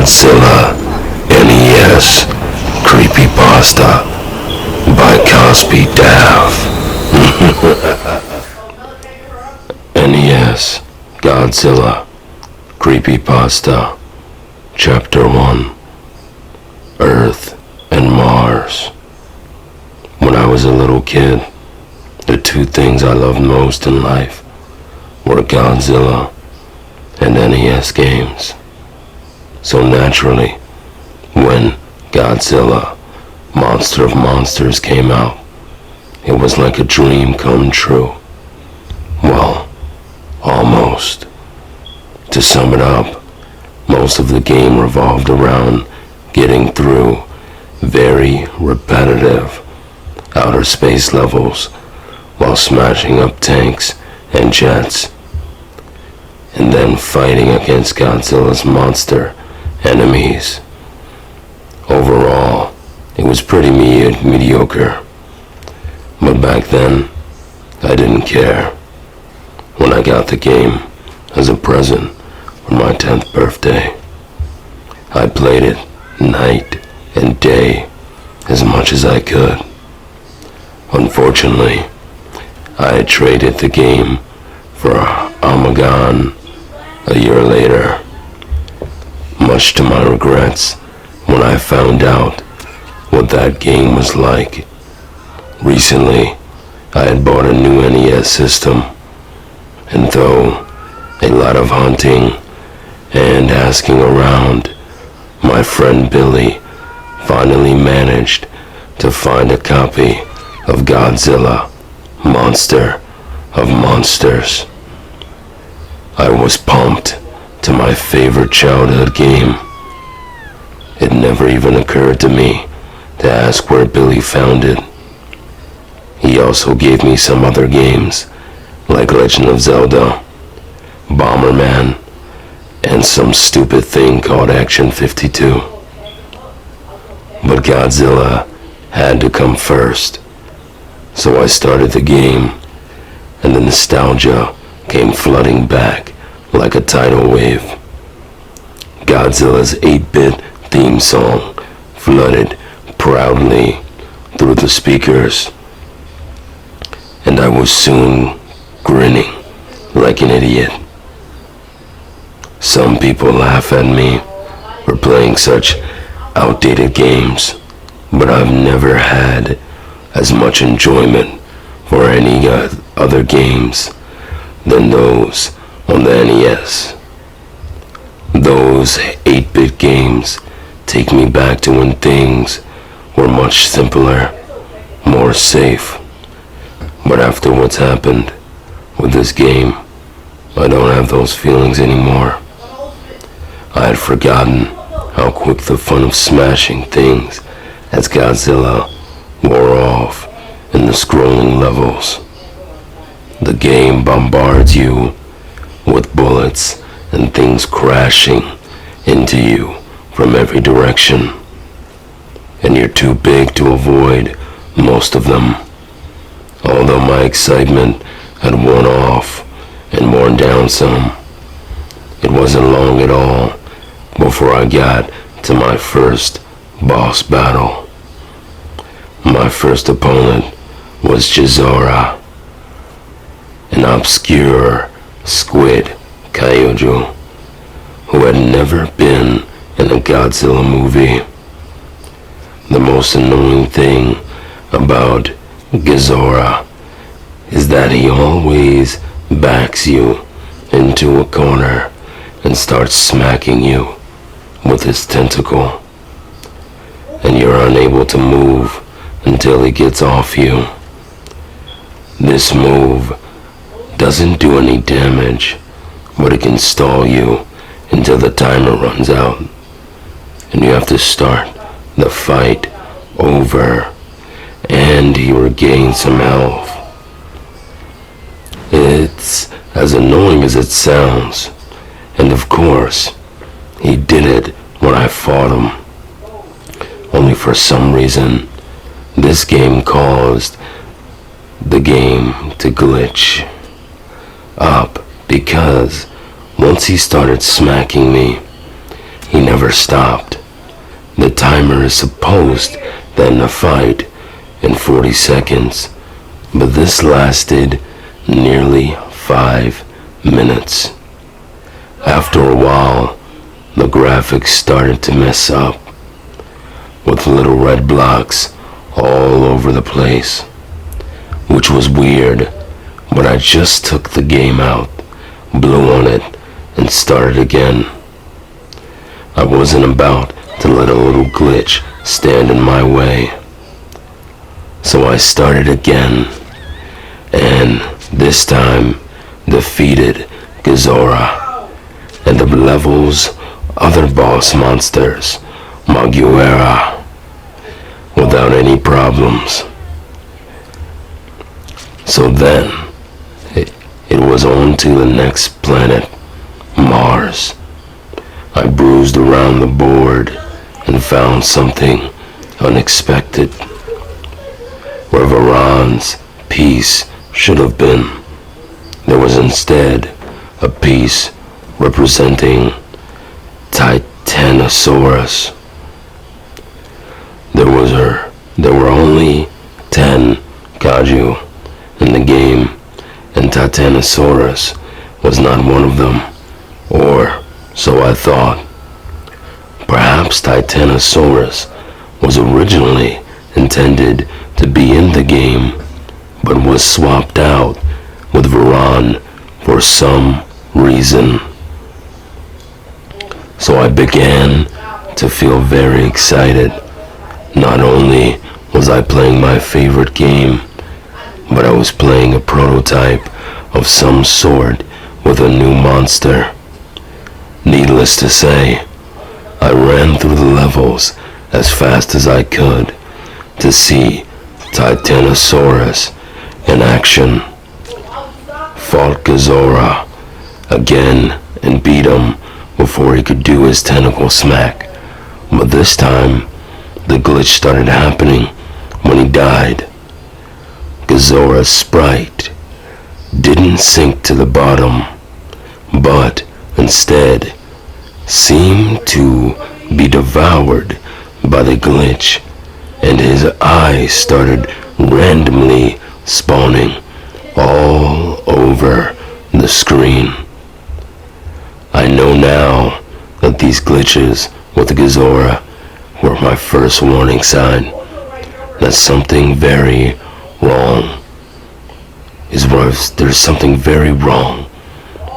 Godzilla NES Creepypasta by Cosby Dav. NES Godzilla Creepypasta Chapter 1 Earth and Mars. When I was a little kid, the two things I loved most in life were Godzilla and NES games. So naturally, when Godzilla, Monster of Monsters came out, it was like a dream come true. Well, almost. To sum it up, most of the game revolved around getting through very repetitive outer space levels while smashing up tanks and jets, and then fighting against Godzilla's monster enemies. Overall, it was pretty mediocre. But back then, I didn't care. When I got the game as a present for my 10th birthday, I played it night and day as much as I could. Unfortunately, I had traded the game for Armageddon a year later, much to my regrets when I found out what that game was like. Recently, I had bought a new NES system, and though a lot of hunting and asking around, my friend Billy finally managed to find a copy of Godzilla, Monster of Monsters. I was pumped to my favorite childhood game. It never even occurred to me to ask where Billy found it. He also gave me some other games like Legend of Zelda, Bomberman, and some stupid thing called Action 52. But Godzilla had to come first. So I started the game, and the nostalgia came flooding back like a tidal wave. Godzilla's 8-bit theme song flooded proudly through the speakers, and I was soon grinning like an idiot. Some people laugh at me for playing such outdated games, but I've never had as much enjoyment for any other games than those on the NES. Those 8-bit games take me back to when things were much simpler, more safe. But after what's happened with this game, I don't have those feelings anymore. I had forgotten how quick the fun of smashing things as Godzilla wore off in the scrolling levels. The game bombards you with bullets and things crashing into you from every direction, and you're too big to avoid most of them. Although my excitement had worn off and worn down some, it wasn't long at all before I got to my first boss battle. My first opponent was Godzilla, an obscure squid kaiju who had never been in a Godzilla movie. The most annoying thing about Godzilla is that he always backs you into a corner and starts smacking you with his tentacle, and you're unable to move until he gets off you. This move doesn't do any damage, but it can stall you until the timer runs out, and you have to start the fight over, and he regains some health. It's as annoying as it sounds, and of course, he did it when I fought him. Only for some reason, this game caused the game to glitch up, because once he started smacking me, he never stopped. The timer is supposed to end the fight in 40 seconds, but this lasted nearly 5 minutes. After a while, the graphics started to mess up, with little red blocks all over the place, which was weird, but I just took the game out, blew on it, and started again. I wasn't about to let a little glitch stand in my way. So I started again, and this time defeated Godzilla and the level's other boss monsters, Maguera, without any problems. So then, it was on to the next planet, Mars. I bruised around the board and found something unexpected. Where Varan's piece should have been, there was instead a piece representing Titanosaurus. There were only 10 kaiju in the game, and Titanosaurus was not one of them, or so I thought. Perhaps Titanosaurus was originally intended to be in the game, but was swapped out with Varan for some reason. So I began to feel very excited. Not only was I playing my favorite game, but I was playing a prototype of some sort with a new monster. Needless to say, I ran through the levels as fast as I could to see Titanosaurus in action. Fought Godzilla again and beat him before he could do his tentacle smack. But this time, the glitch started happening when he died. Godzilla's sprite didn't sink to the bottom, but instead seemed to be devoured by the glitch, and his eyes started randomly spawning all over the screen. I know now that these glitches with Godzilla were my first warning sign that something very wrong there's something very wrong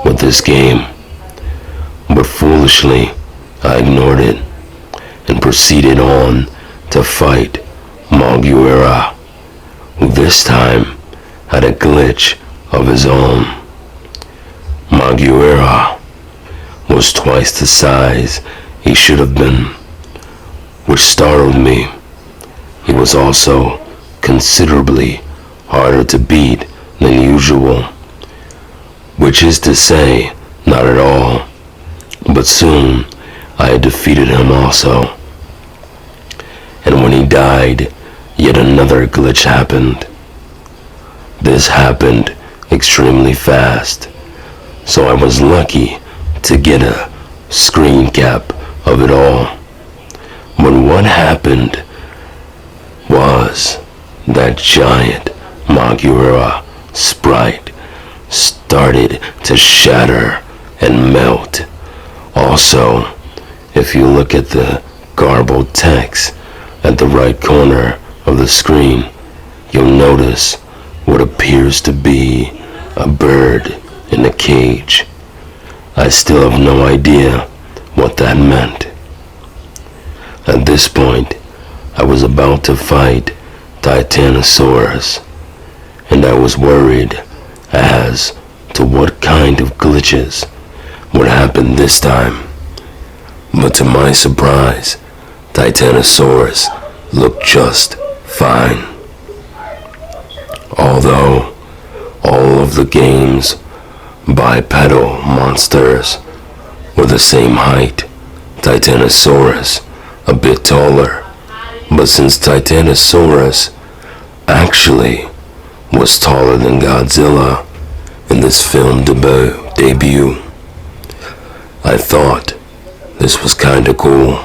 with this game. But foolishly, I ignored it and proceeded on to fight Maguera, who this time had a glitch of his own. Maguera was twice the size he should have been, which startled me. He was also considerably harder to beat than usual, which is to say, not at all. But soon I had defeated him also. And when he died, yet another glitch happened. This happened extremely fast, so I was lucky to get a screen cap of it all. But what happened was that giant Maguera sprite started to shatter and melt. Also, if you look at the garbled text at the right corner of the screen, you'll notice what appears to be a bird in a cage. I still have no idea what that meant. At this point, I was about to fight Titanosaurus, and I was worried as to what kind of glitches would happen this time. But to my surprise, Titanosaurus looked just fine. Although all of the game's bipedal monsters were the same height, Titanosaurus a bit taller. But since Titanosaurus actually was taller than Godzilla in this film debut, I thought This was kinda cool.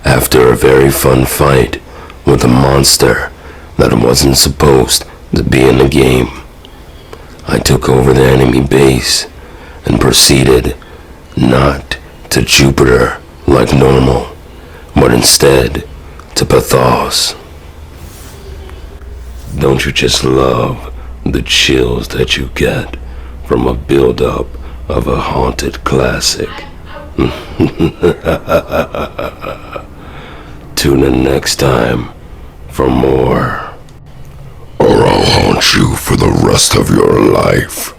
After a very fun fight with a monster that wasn't supposed to be in the game, I took over the enemy base and proceeded not to Jupiter like normal, but instead to Pathos. Don't you just love the chills that you get from a build-up of a haunted classic? Tune in next time for more, or I'll haunt you for the rest of your life.